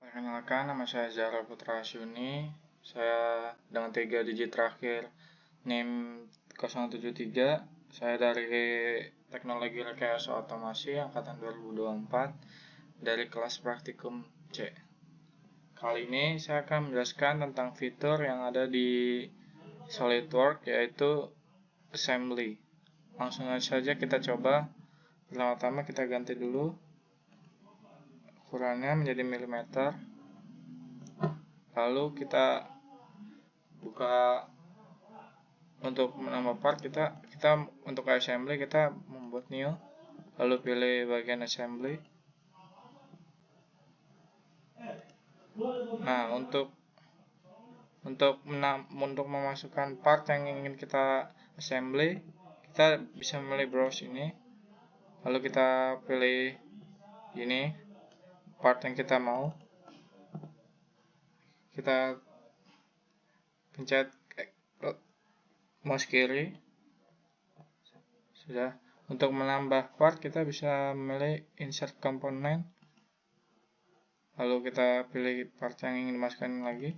Perkenalkan, nama saya Zara Putra Asyuni. Saya dengan 3 digit terakhir NIM 073. Saya dari Teknologi Rekayasa Otomasi angkatan 2024 dari kelas praktikum C. Kali ini saya akan menjelaskan tentang fitur yang ada di SolidWorks, yaitu assembly. Langsung saja kita coba. Pertama-tama kita ganti dulu ukurannya menjadi milimeter. Lalu kita buka untuk menambah part, kita untuk assembly kita membuat new, lalu pilih bagian assembly. Nah, untuk memasukkan part yang ingin kita assembly, kita bisa memilih browse ini, lalu kita pilih ini part yang kita mau, kita pencet mouse kiri. Sudah. Untuk menambah part kita bisa memilih insert component, lalu kita pilih part yang ingin dimasukkan lagi.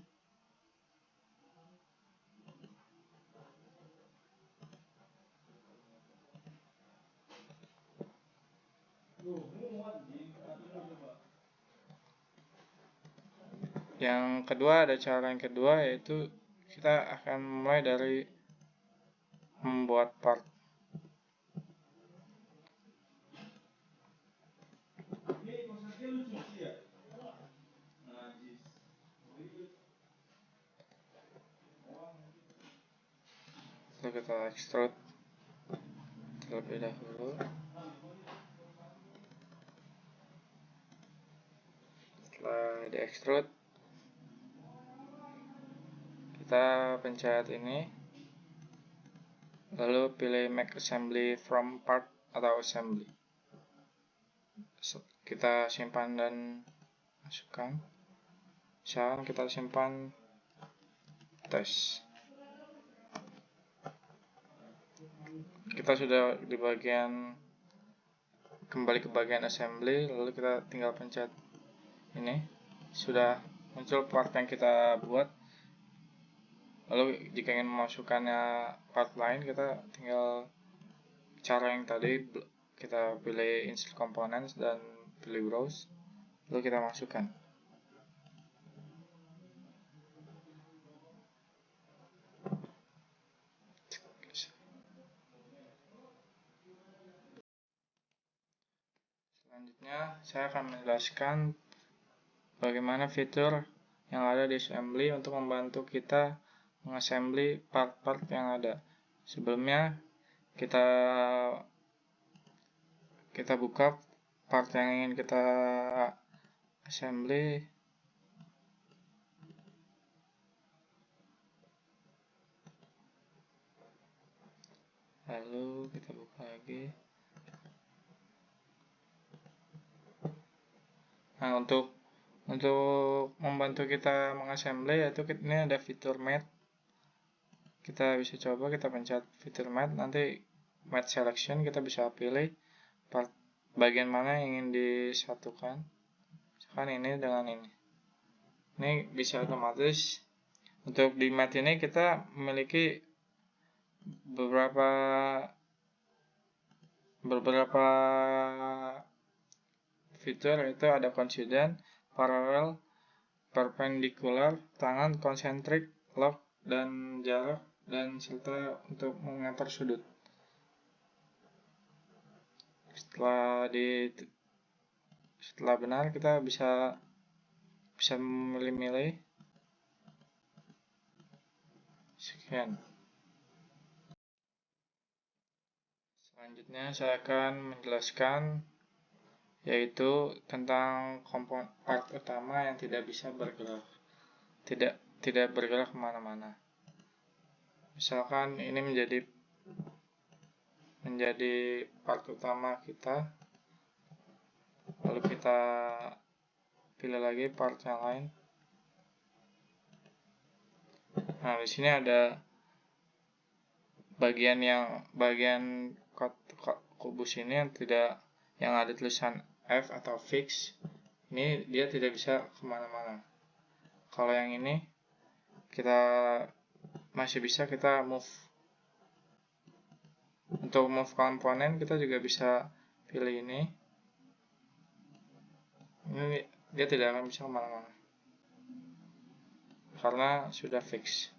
Yang kedua, ada cara yang kedua, yaitu kita akan mulai dari membuat part. Lalu kita extrude terlebih dahulu. Setelah di extrude, kita pencet ini, lalu pilih make assembly from part atau assembly. Kita simpan dan masukkan. Misalkan kita simpan tes. Kita sudah di bagian, kembali ke bagian assembly, lalu kita tinggal pencet ini. Sudah muncul part yang kita buat. Lalu jika ingin memasukkannya part lain, kita tinggal cara yang tadi, kita pilih insert components dan pilih browse, lalu kita masukkan. Selanjutnya saya akan menjelaskan bagaimana fitur yang ada di assembly untuk membantu kita mengassembly part-part yang ada. Sebelumnya kita buka part yang ingin kita assembly. Lalu kita buka lagi. Nah, untuk membantu kita mengassembly, yaitu ini ada fitur matte. Kita bisa coba, kita pencet fitur matte, nanti matte selection, kita bisa pilih part bagian mana yang ingin disatukan. Misalkan ini dengan ini. Ini bisa otomatis. Untuk di matte ini kita memiliki beberapa fitur, yaitu ada coincident, parallel, perpendicular, tangan, concentric, lock, dan jarak, dan serta untuk mengatur sudut. Setelah benar, kita bisa memilih-milih. Sekian. Selanjutnya saya akan menjelaskan, yaitu tentang komponen part utama yang tidak bisa bergerak, tidak bergerak kemana-mana. Misalkan ini menjadi part utama kita, lalu kita pilih lagi part yang lain. Nah, di sini ada bagian kubus ini yang ada tulisan F atau fix. Ini dia tidak bisa kemana-mana. Kalau yang ini kita masih bisa kita move. Untuk move komponen kita juga bisa pilih ini. Ini dia tidak akan bisa kemana-mana karena sudah fix.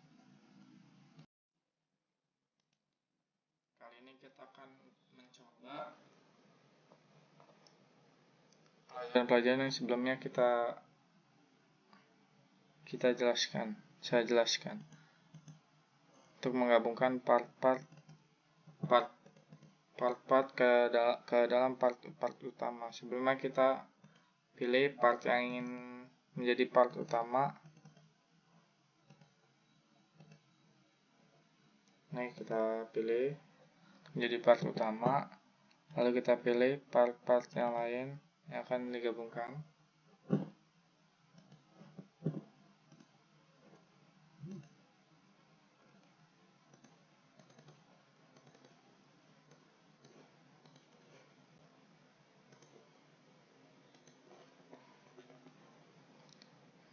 Kali ini kita akan mencoba pelajaran-pelajaran yang sebelumnya saya jelaskan untuk menggabungkan part-part ke dalam part utama. Sebelumnya kita pilih part yang ingin menjadi part utama. Nah, kita pilih menjadi part utama, lalu kita pilih part-part yang lain yang akan digabungkan.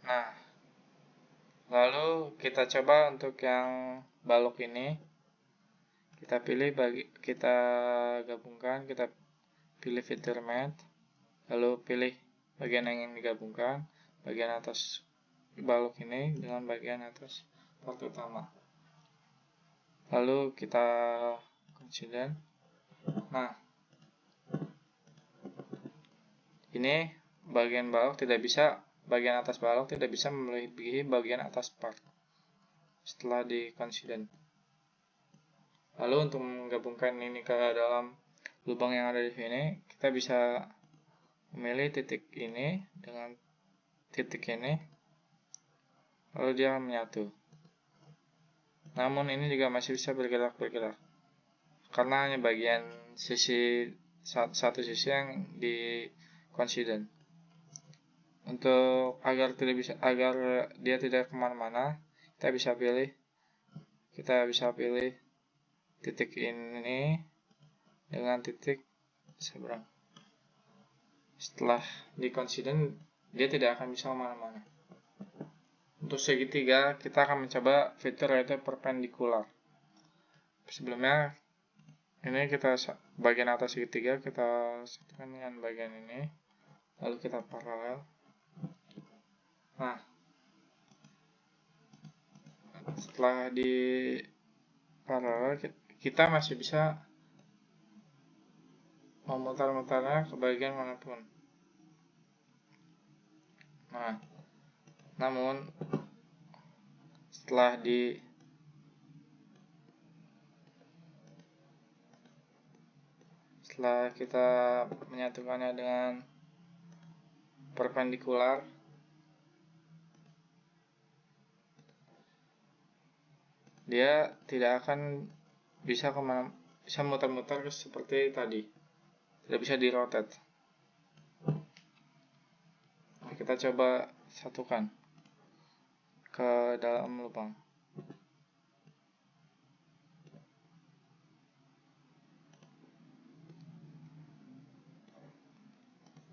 Nah, lalu kita coba untuk yang balok ini. Kita pilih kita gabungkan, kita pilih fitur math, lalu pilih bagian yang ingin digabungkan, bagian atas balok ini dengan bagian atas part utama. Lalu kita consider. Nah, ini bagian balok tidak bisa, bagian atas balok tidak bisa melebihi bagian atas part setelah di consider. Lalu untuk menggabungkan ini ke dalam lubang yang ada di sini, kita bisa memilih titik ini dengan titik ini, lalu dia menyatu. Namun ini juga masih bisa bergerak-bergerak karena hanya bagian satu sisi yang di consider. Untuk agar dia tidak kemana-mana, kita bisa pilih titik ini dengan titik seberang. Setelah di consider, dia tidak akan bisa kemana-mana. Untuk segitiga, kita akan mencoba fitur yaitu perpendikular. Sebelumnya, ini kita bagian atas segitiga kita satukan dengan bagian ini, lalu kita paralel. Nah, setelah di paralel, kita masih bisa memutar-mutarnya ke bagian manapun. Nah, namun setelah kita menyatukannya dengan perpendikular, dia tidak akan bisa muter-muter seperti tadi, tidak bisa di-rotate. Kita coba satukan ke dalam lubang.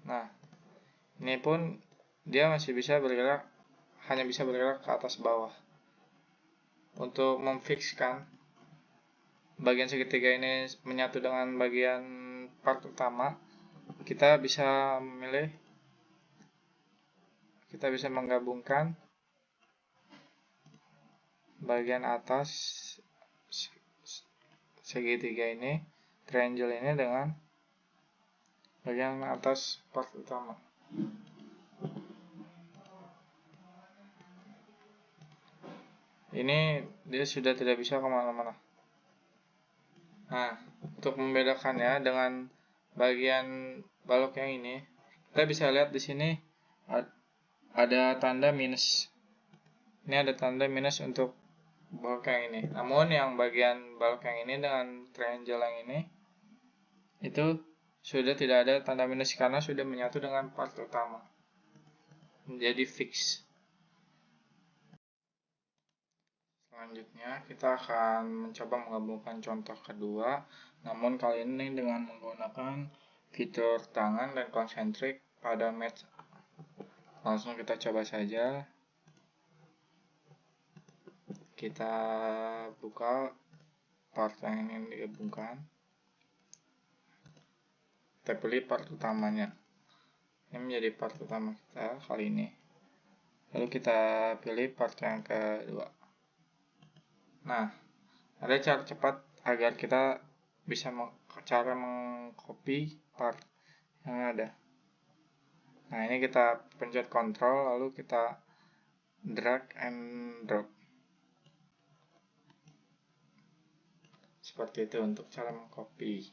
Nah, ini pun dia masih bisa bergerak, hanya bisa bergerak ke atas bawah. Untuk memfixkan bagian segitiga ini menyatu dengan bagian part utama, kita bisa menggabungkan bagian atas segitiga ini, triangle ini, dengan bagian atas part utama. Ini dia sudah tidak bisa kemana-mana. Nah, untuk membedakannya dengan bagian balok yang ini, kita bisa lihat di sini ada tanda minus. Ini ada tanda minus untuk balok yang ini. Namun yang bagian balok yang ini dengan triangle yang ini, itu sudah tidak ada tanda minus karena sudah menyatu dengan part utama, menjadi fix. Selanjutnya kita akan mencoba menggabungkan contoh kedua, namun kali ini dengan menggunakan fitur tangan dan konsentrik pada match Langsung kita coba saja. Kita buka part yang ingin digabungkan. Kita pilih part utamanya. Ini menjadi part utama kita kali ini. Lalu kita pilih part yang kedua. Nah, ada cara cepat agar kita bisa cara mengcopy part yang ada. Nah, ini kita pencet Ctrl lalu kita drag and drop. Seperti itu untuk cara mengcopy.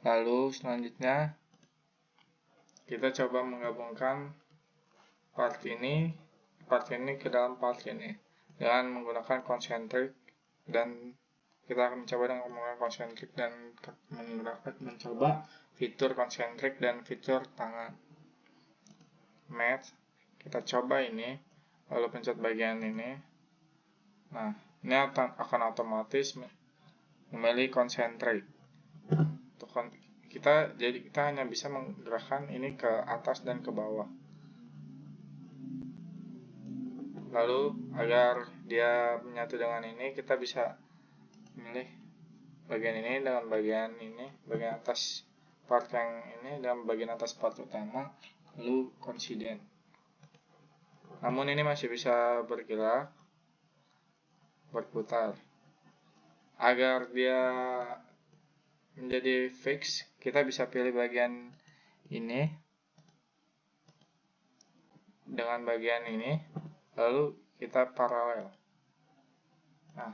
Lalu selanjutnya kita coba menggabungkan part ini ke dalam part ini dengan menggunakan concentric, dan kita akan mencoba dengan menggunakan concentric dan mencoba fitur concentric dan fitur tangan. Match, kita coba ini, lalu pencet bagian ini. Nah, ini akan otomatis memilih concentric. Jadi kita hanya bisa menggerakkan ini ke atas dan ke bawah. Lalu agar dia menyatu dengan ini, kita bisa memilih bagian ini dengan bagian ini, bagian atas part yang ini dan bagian atas part utama, lalu coincident. Namun ini masih bisa bergerak, berputar. Agar dia menjadi fix, kita bisa pilih bagian ini dengan bagian ini, lalu kita paralel. Nah,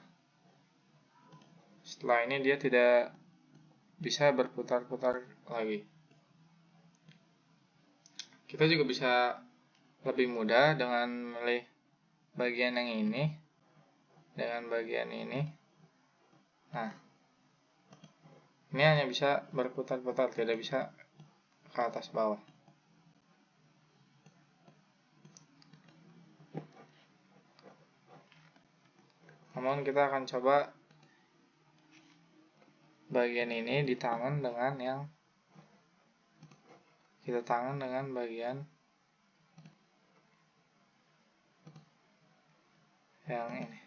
setelah ini dia tidak bisa berputar-putar lagi. Kita juga bisa lebih mudah dengan memilih bagian yang ini dengan bagian ini. Nah, ini hanya bisa berputar-putar, tidak bisa ke atas bawah. Namun kita akan coba bagian ini di tangan dengan yang kita tangan dengan bagian yang ini.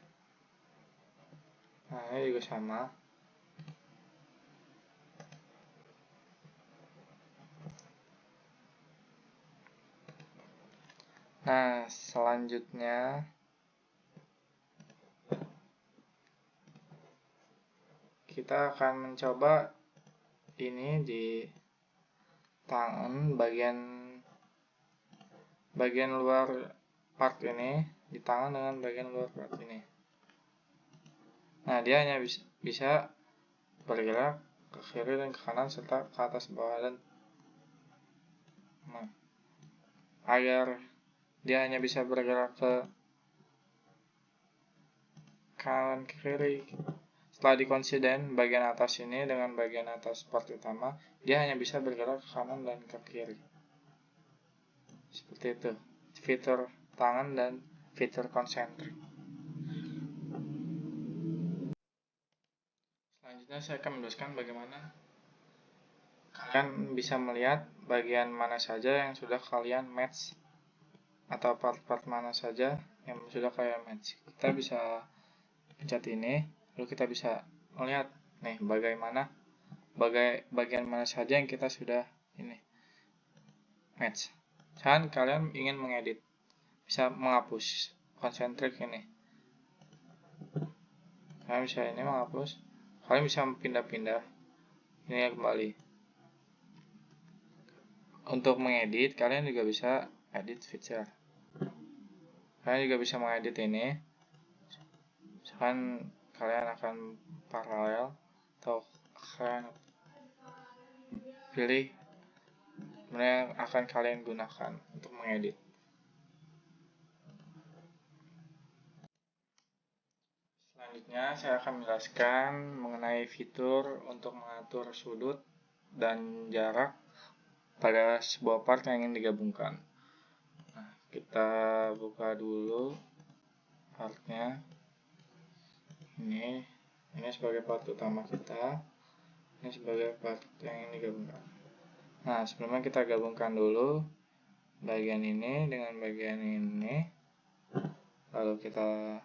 Nah, ini juga sama. Nah, selanjutnya kita akan mencoba ini di tangan bagian luar part ini, di tangan dengan bagian luar part ini. Nah, dia hanya bisa bergerak ke kiri dan ke kanan serta ke atas bawah, dan nah, agar dia hanya bisa bergerak ke kanan ke kiri, setelah di-coincident bagian atas ini dengan bagian atas part utama, dia hanya bisa bergerak ke kanan dan ke kiri. Seperti itu fitur tangan dan fitur concentric. Selanjutnya saya akan menjelaskan bagaimana kalian bisa melihat bagian mana saja yang sudah kalian match, atau part-part mana saja yang sudah kalian match. Kita bisa pencet ini, lalu kita bisa melihat nih bagian mana saja yang kita sudah ini match. Misalkan kalian ingin mengedit, bisa menghapus concentric ini, kalian bisa ini menghapus, kalian bisa pindah-pindah ini kembali. Untuk mengedit, kalian juga bisa edit feature. Kalian juga bisa mengedit ini. Misalkan kalian akan paralel, atau kalian pilih mana yang akan kalian gunakan untuk mengedit. Selanjutnya saya akan menjelaskan mengenai fitur untuk mengatur sudut dan jarak pada sebuah part yang ingin digabungkan. Nah, kita buka dulu partnya. Ini sebagai part utama kita, ini sebagai part yang ingin digabungkan. Nah, sebelumnya kita gabungkan dulu bagian ini dengan bagian ini, lalu kita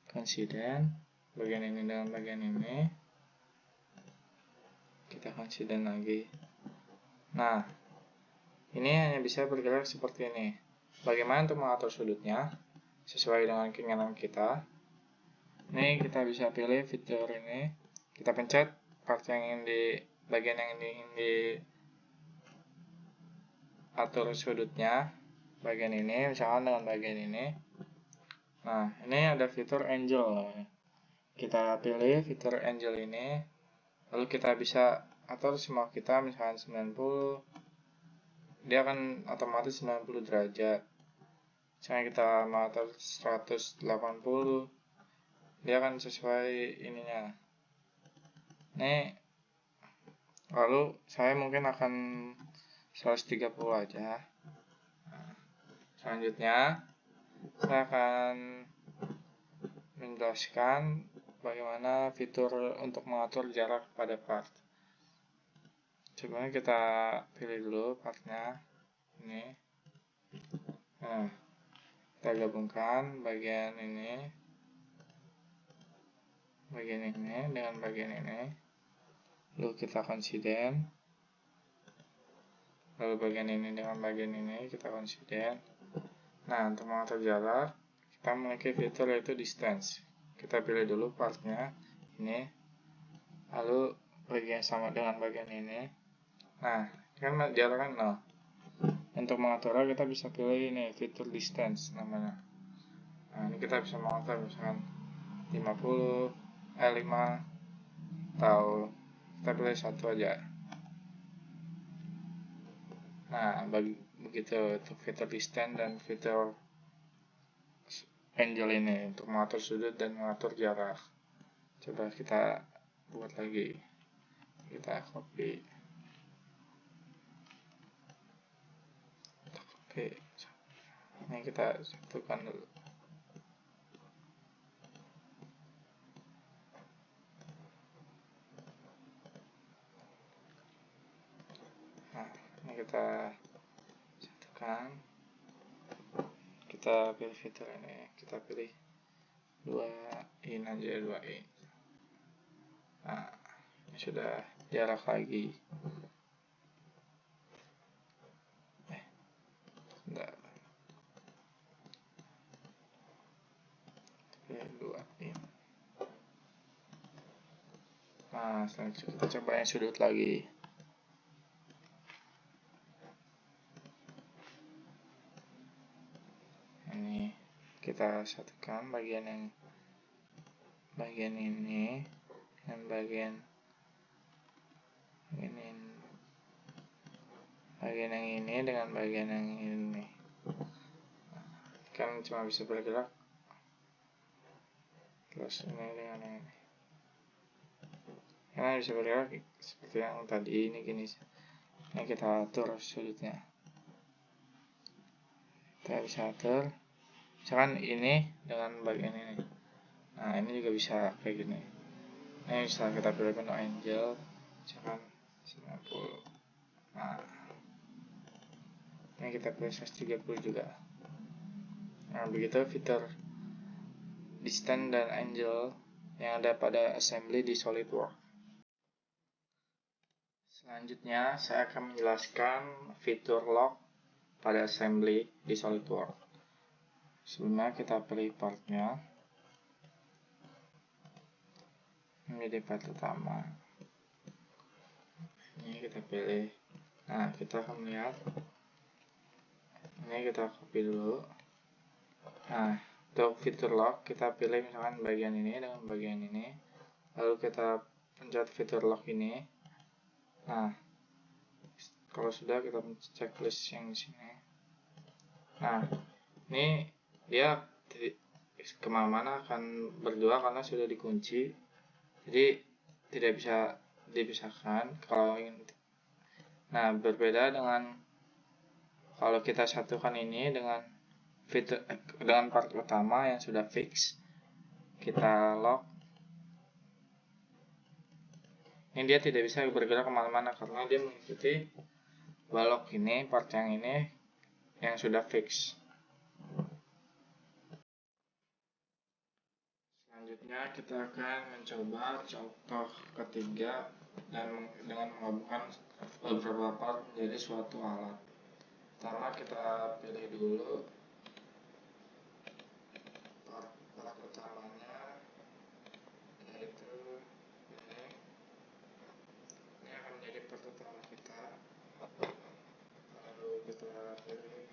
konsiden bagian ini dengan bagian ini, kita konsiden lagi. Nah, ini hanya bisa bergerak seperti ini. Bagaimana untuk mengatur sudutnya sesuai dengan keinginan kita? Ini kita bisa pilih fitur ini, kita pencet part yang ingin di bagian yang ingin diatur sudutnya, bagian ini misalkan dengan bagian ini. Nah, ini ada fitur angel. Kita pilih fitur angel ini, lalu kita bisa atur semua kita, misalkan 90, dia akan otomatis 90 derajat. Misalnya kita mau atur 180, dia akan sesuai ininya. Nih, lalu saya mungkin akan 130 aja. Selanjutnya saya akan menjelaskan bagaimana fitur untuk mengatur jarak pada part. Coba kita pilih dulu partnya ini. Nah, kita gabungkan bagian ini dengan bagian ini, lalu kita konsiden, lalu bagian ini dengan bagian ini kita konsiden. Nah, untuk mengatur jarak kita memiliki fitur yaitu distance. Kita pilih dulu partnya ini, lalu bagian sama dengan bagian ini. Nah, kan jarak kan 0. Untuk mengaturnya kita bisa pilih ini fitur distance namanya. Nah, ini kita bisa mengatur misalkan 5 atau kita pilih 1 aja. Nah, begitu untuk fitur distance dan fitur angel ini untuk mengatur sudut dan mengatur jarak. Coba kita buat lagi, kita copy. Ini kita satukan dulu. Nah, ini kita satukan. Kita pilih fitur ini, kita pilih 2in aja, 2in. Nah, ini sudah jarak lagi. Bentar. 2in. Nah, selanjutnya kita coba yang sudut lagi. Ini kita satukan bagian ini dan bagian yang ini dengan bagian yang ini. Kan cuma bisa bergerak terus ini dengan ini. Karena bisa bergerak seperti yang tadi ini gini. Ini kita atur sudutnya. Kita bisa atur. Misalkan ini dengan bagian ini. Nah, ini juga bisa kayak gini. Ini bisa kita pilih menu angel, misalkan 90. Nah, ini kita pilih 130 juga. Nah, begitu fitur distance dan angel yang ada pada assembly di SolidWorks. Selanjutnya, saya akan menjelaskan fitur lock pada assembly di SolidWorks. Sebelumnya kita pilih partnya menjadi part utama. Ini kita pilih. Nah, kita akan melihat. Ini kita copy dulu. Nah, untuk fitur lock kita pilih misalkan bagian ini dengan bagian ini, lalu kita pencet fitur lock ini. Nah, kalau sudah kita checklist yang di sini. Nah, ini dia kemana-mana akan berdua karena sudah dikunci, jadi tidak bisa dipisahkan kalau ingin. Nah, berbeda dengan kalau kita satukan ini dengan fitur dengan part utama yang sudah fix, kita lock. Ini dia tidak bisa bergerak kemana-mana karena dia mengikuti balok ini, part yang ini yang sudah fix. Selanjutnya kita akan mencoba contoh ketiga dan dengan menggabungkan beberapa part menjadi suatu alat. Pertama kita pilih dulu part utamanya, yaitu ini akan menjadi part utama kita. Lalu kita pilih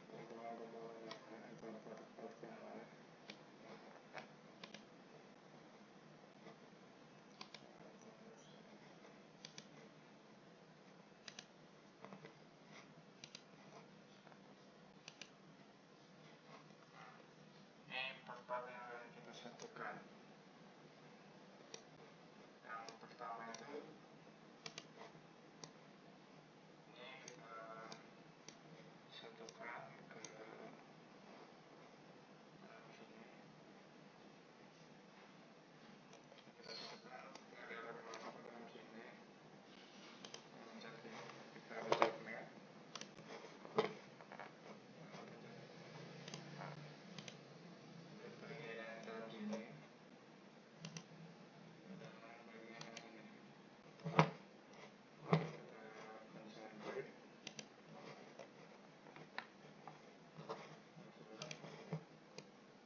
komponen-komponen atau part-part yang lain. Ini part-part yang akan kita satukan. Yang pertama itu ini kita satukan ke dalam sini. Kita satukan dari beberapa dalam sini. Pencet ini kita pencet mat. Bagian yang dalam sini dengan bagian yang ini. Kita concentrate.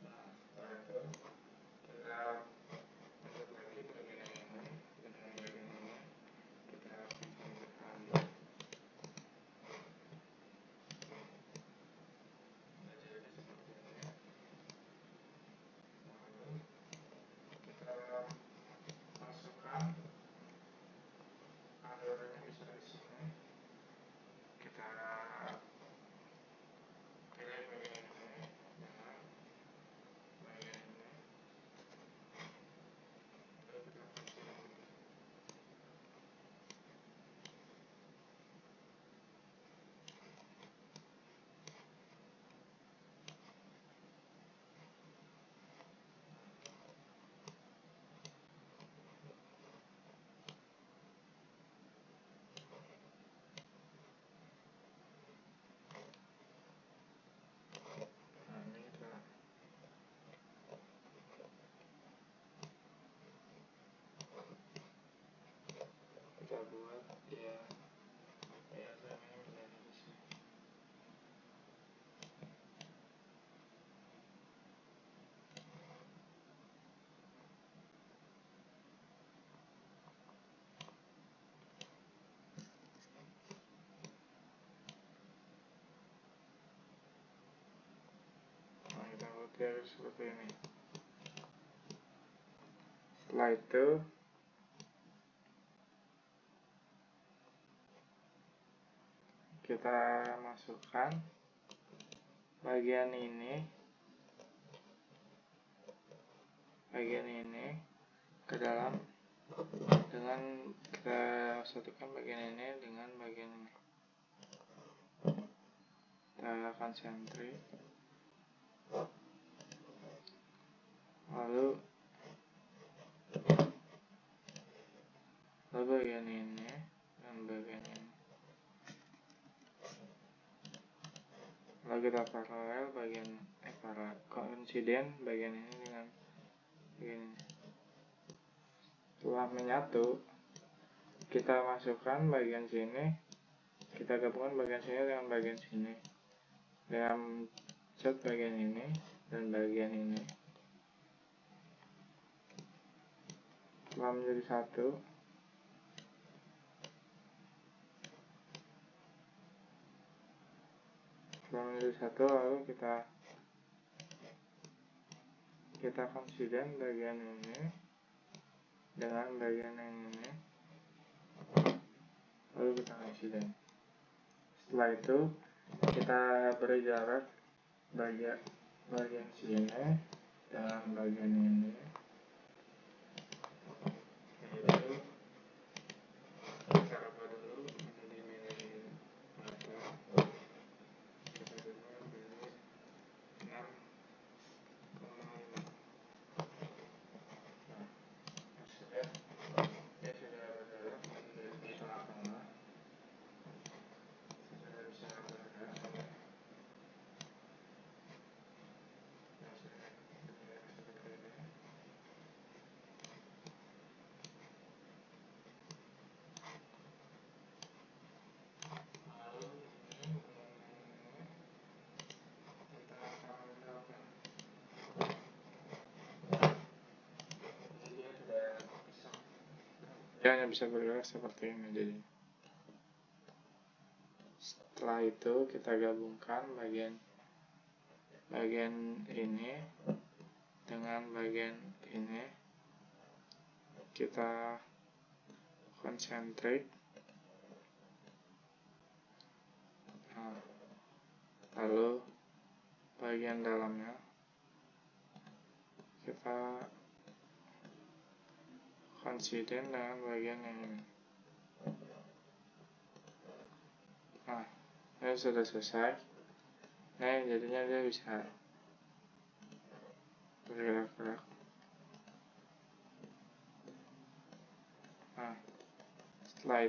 Nah, setelah itu kita pencet lagi bagian yang ini dengan bagian ini. Kita concentrate lagi. Jadi seperti ini. Lalu kita masukkan alurnya bisa di sini. Kita pilih bagian ini dengan bagian ini. Lalu kita pasang. Nah, ini kita buat dia diagramnya menjadi di sini. Nah, kita buat garis seperti ini. Setelah itu kita masukkan bagian ini ke dalam dengan kita satukan bagian ini dengan bagian ini. Kita akan sentri. Lalu bagian ini dan bagian ini. Lalu kita paralel bagian koinsiden bagian ini dengan bagian ini. Setelah menyatu, kita masukkan bagian sini, kita gabungkan bagian sini dengan bagian sini dengan set bagian ini dan bagian ini. Setelah menjadi satu, lalu kita konsiden bagian ini dengan bagian yang ini, lalu kita konsiden. Setelah itu kita beri jarak bagian sini dengan bagian ini, yaitu kita rubah dulu menjadi milimeter. Kita rubah menjadi 6,5. Nah, sudah berjarak menjadi tengah-tengah. Sudah bisa bergerak. dia hanya bisa bergerak seperti ini. Jadi setelah itu kita gabungkan bagian ini dengan bagian ini, kita konsentrik. Nah, lalu bagian dalamnya kita konsiden dengan bagian yang ini. Nah, ini sudah selesai. Nah, jadinya dia bisa bergerak-gerak. Nah, setelah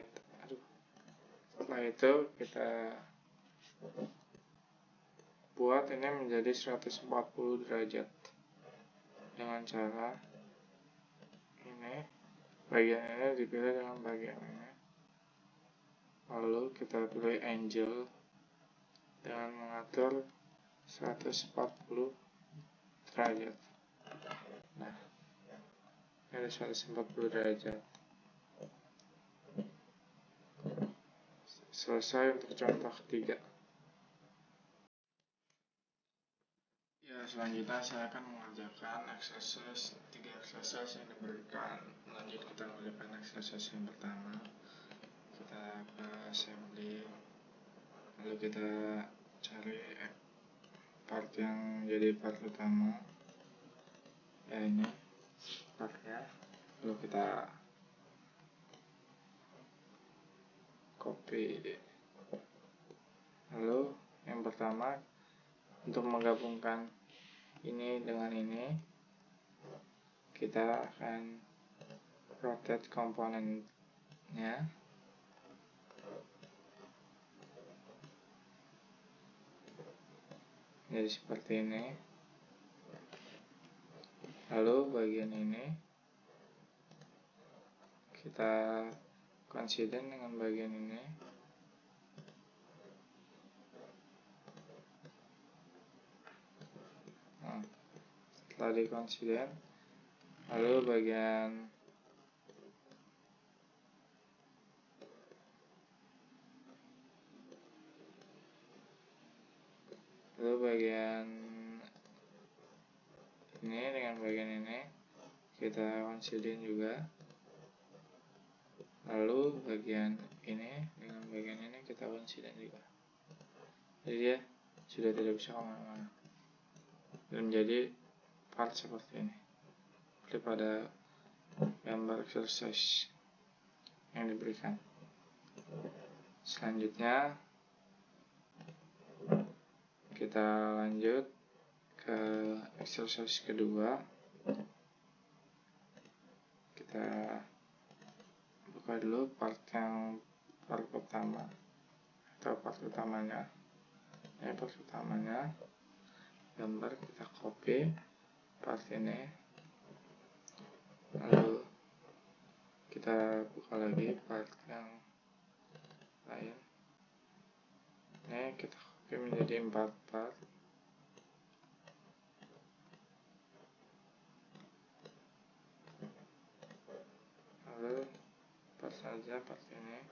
itu kita buat ini menjadi 140 derajat dengan cara ini, bagian ini dipilih dengan bagian ini, lalu kita pilih angle dengan mengatur 140 derajat. Nah, ini ada 140 derajat. Selesai untuk contoh ketiga. Ya, selanjutnya saya akan mengerjakan tiga exercise yang diberikan. Lanjut kita mengerjakan exercise yang pertama. Kita ke assembly, lalu kita cari part yang jadi part utama, ya ini partnya, lalu kita copy. Lalu yang pertama, untuk menggabungkan ini dengan ini, kita akan rotate komponennya. Jadi seperti ini. Lalu bagian ini kita consider dengan bagian ini. Nah, setelah di-consider, lalu bagian ini dengan bagian ini kita consider juga. Lalu bagian ini dengan bagian ini kita consider juga. Jadi dia sudah tidak bisa kemana-mana dan menjadi part seperti ini daripada gambar exercise yang diberikan. Selanjutnya kita lanjut ke exercise kedua. Kita buka dulu part pertama atau part utamanya. Ini part utamanya, gambar kita copy part ini, lalu kita buka lagi part yang lain. Ini kita copy menjadi 4 part. Lalu part saja part ini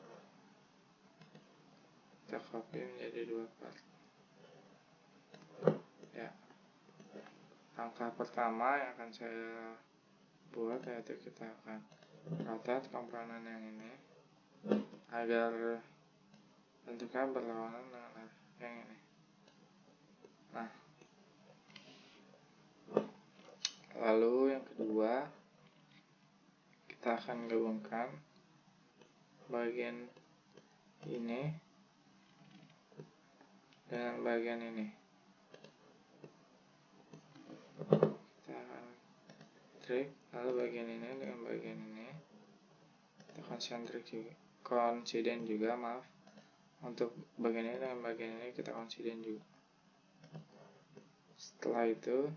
kita copy menjadi 2 part. Ya, langkah pertama yang akan saya buat yaitu kita akan rotate komponen yang ini agar bentuknya berlawanan dengan yang ini. Nah, lalu yang kedua, kita akan gabungkan bagian ini dengan bagian ini. Kita akan trik, lalu bagian ini dengan bagian ini kita konsiden juga, maaf. Untuk bagian ini dengan bagian ini kita konsiden juga. Setelah itu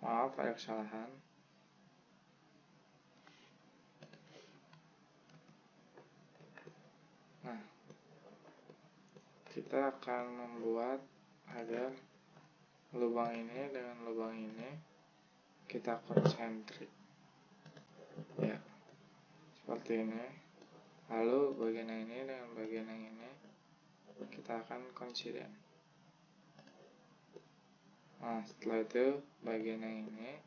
maaf, ada kesalahan. Nah, kita akan membuat agar lubang ini dengan lubang ini kita konsentrik ya, seperti ini. Lalu bagian yang ini dengan bagian yang ini kita akan konsiden. Nah, setelah itu bagian yang ini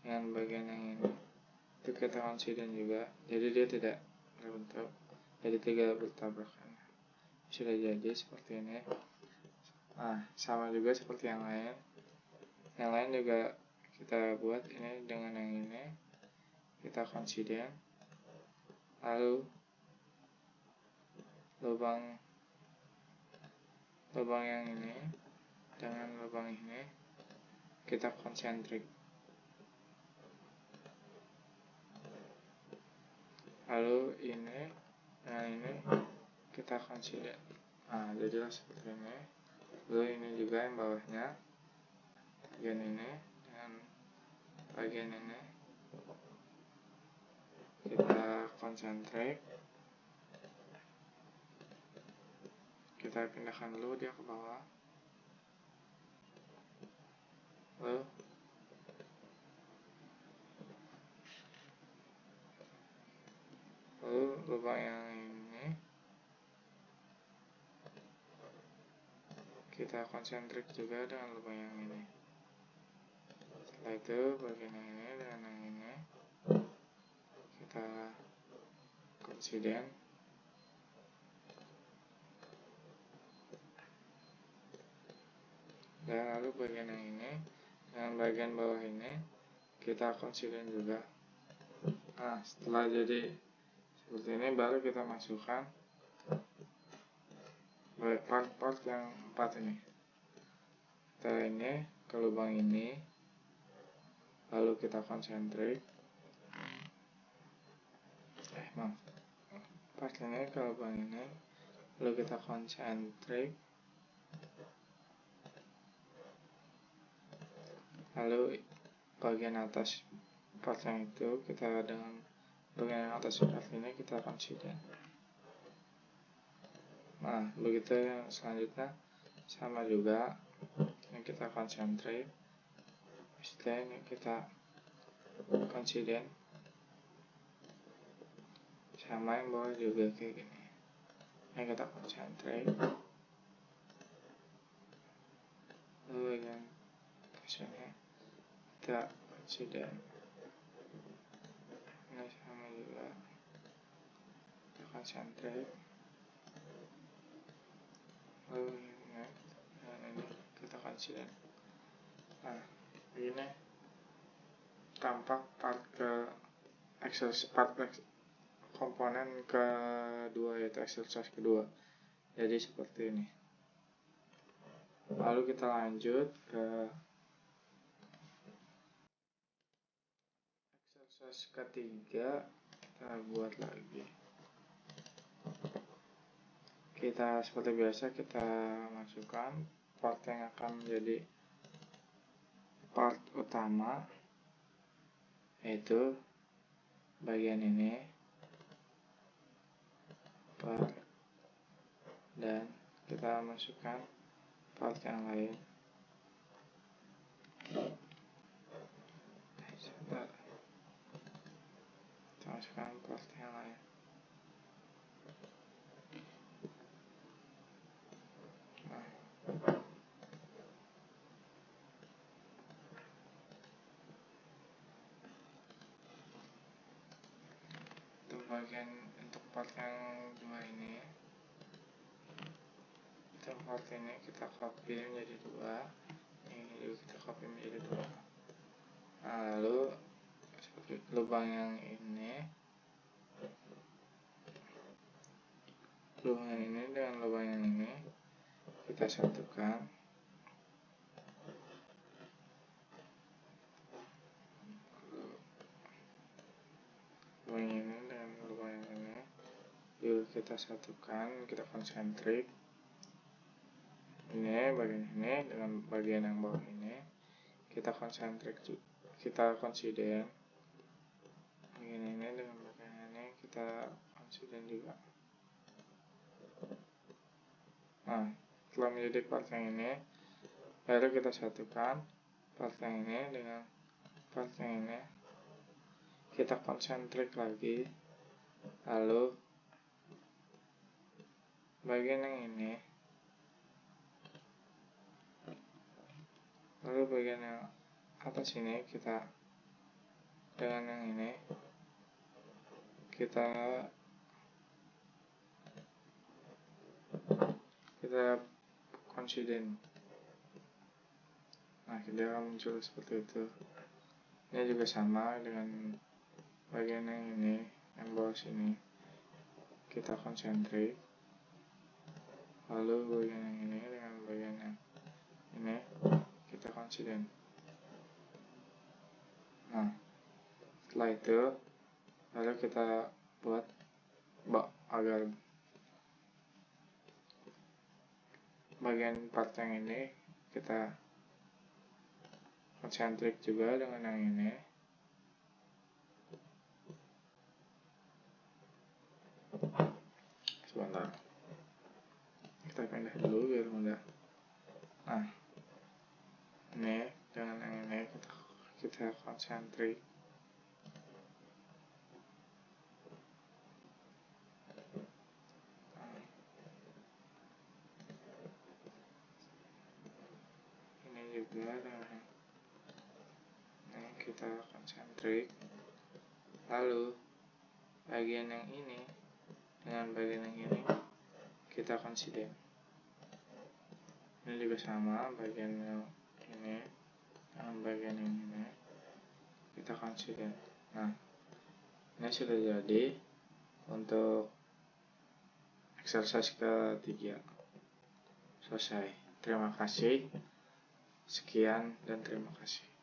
dengan bagian yang ini itu kita konsiden juga, jadi dia tidak terbentuk, jadi tidak bertabrakan. Sudah jadi seperti ini. Nah, sama juga seperti yang lain. Yang lain juga kita buat ini dengan yang ini, kita konsiden. Lalu lubang yang ini dengan lubang ini kita konsentrik. Lalu ini dengan ini kita konsiden. Nah, jadilah seperti ini. Lalu ini juga yang bawahnya, bagian ini dengan bagian ini kita konsentrik. Kita pindahkan dulu dia ke bawah. Lalu lubang yang ini kita konsentrik juga dengan lubang yang ini. Setelah itu bagian yang ini dengan yang ini kita konsiden. Dan lalu bagian yang ini dengan bagian bawah ini kita konsiden juga. Nah, setelah jadi seperti ini baru kita masukkan part-part yang 4 ini. Kita ini ke lubang ini, lalu kita konsentrik. Part ini ke lubang ini, lalu kita konsentrik. Lalu bagian atas part yang itu kita dengan bagian atas part ini kita konsiden. Nah, begitu yang selanjutnya sama juga, ini kita konsentrik. Setelah ini kita konsiden. Sama yang bawah juga kayak gini. Ini kita konsentrik. Lalu bagian sini kita konsiden. Ini sama juga kita konsentrik. Lalu ini kita konsiden. Nah, ini tampak part ke komponen kedua, yaitu exercise kedua. Jadi seperti ini. Lalu kita lanjut ke exercise ketiga, kita buat lagi. Kita seperti biasa kita masukkan part yang akan menjadi part utama, yaitu bagian ini, part, dan kita masukkan part yang lain. Sebentar, kita masukkan part yang lain. Bagian untuk part yang dua ini, untuk part ini kita copy menjadi dua, ini juga kita copy menjadi dua. Nah, lalu lubang yang ini dengan lubang yang ini kita satukan. Lubang ini dengan lubang yang ini juga kita satukan, kita konsentrik. Ini bagian ini dengan bagian yang bawah ini kita konsentrik, kita konsiden. Bagian ini dengan bagian ini kita konsiden juga. Nah, setelah menjadi part yang ini, baru kita satukan part yang ini dengan part yang ini kita konsentrik lagi, lalu bagian yang ini, lalu bagian yang atas ini kita dengan yang ini kita konsiden. Nah, dia akan muncul seperti itu. Ini juga sama dengan bagian yang ini, yang bawah sini kita konsentrik, lalu bagian yang ini dengan bagian yang ini kita konsiden. Nah, setelah itu lalu kita buat agar bagian part yang ini kita konsentrik juga dengan yang ini. Sebentar, kita pindah dulu biar mudah. Nah, ini dengan yang ini kita konsentrik. Ini juga dengan ini kita konsentrik. Lalu bagian yang ini dengan bagian yang ini kita konsiden. Ini juga sama, bagian yang ini dengan bagian yang ini kita konsiden. Nah, ini sudah jadi untuk exercise ketiga. Selesai. Terima kasih. Sekian dan terima kasih.